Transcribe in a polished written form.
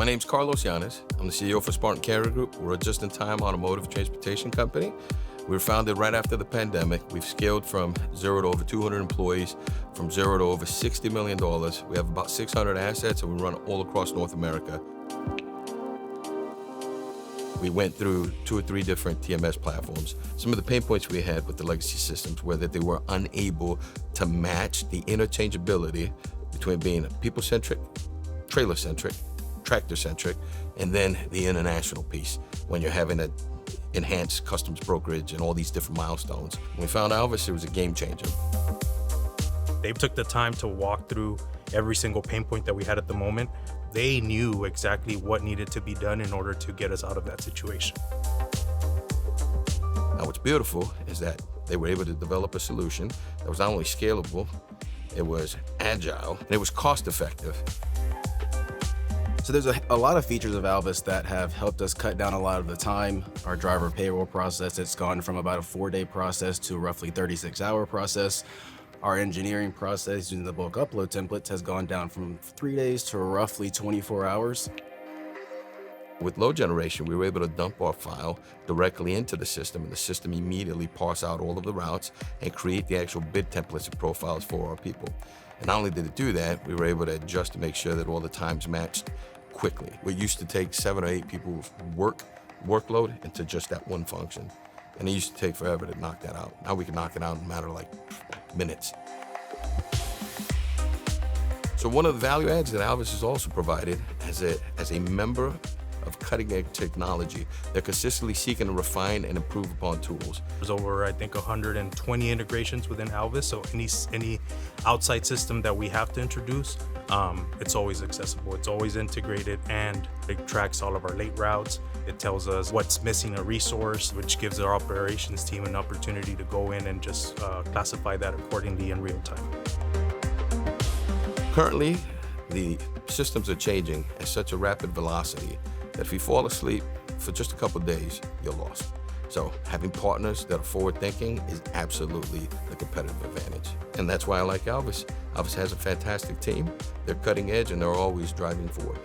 My name's Carlos Llanes. I'm the CEO for Spartan Carrier Group. We're a just-in-time automotive transportation company. We were founded right after the pandemic. We've scaled from 0 to over 200 employees, from 0 to over $60 million. We have about 600 assets, and we run all across North America. We went through 2 or 3 different TMS platforms. Some of the pain points we had with the legacy systems were that they were unable to match the interchangeability between being people-centric, trailer-centric, tractor-centric, and then the international piece when you're having to enhance customs brokerage and all these different milestones. When we found Alvys, it was a game changer. They took the time to walk through every single pain point that we had at the moment. They knew exactly what needed to be done in order to get us out of that situation. Now, what's beautiful is that they were able to develop a solution that was not only scalable, it was agile, and it was cost-effective. So there's a lot of features of Alvys that have helped us cut down a lot of the time. Our driver payroll process, it's gone from about a 4-day process to a roughly 36-hour process. Our engineering process using the bulk upload templates has gone down from 3 days to roughly 24 hours. With load generation, we were able to dump our file directly into the system, and the system immediately parse out all of the routes and create the actual bid templates and profiles for our people. And not only did it do that, we were able to adjust to make sure that all the times matched quickly. What used to take 7 or 8 people's workload into just that one function. And it used to take forever to knock that out. Now we can knock it out in a matter of like minutes. So one of the value adds that Alvys has also provided as a member of cutting-edge technology, they're consistently seeking to refine and improve upon tools. There's over, I think, 120 integrations within Alvys, so any outside system that we have to introduce, it's always accessible, it's always integrated, and it tracks all of our late routes. It tells us what's missing a resource, which gives our operations team an opportunity to go in and just classify that accordingly in real time. Currently, the systems are changing at such a rapid velocity that if you fall asleep for just a couple of days, you're lost. So having partners that are forward-thinking is absolutely the competitive advantage. And that's why I like Alvys. Alvys has a fantastic team. They're cutting edge and they're always driving forward.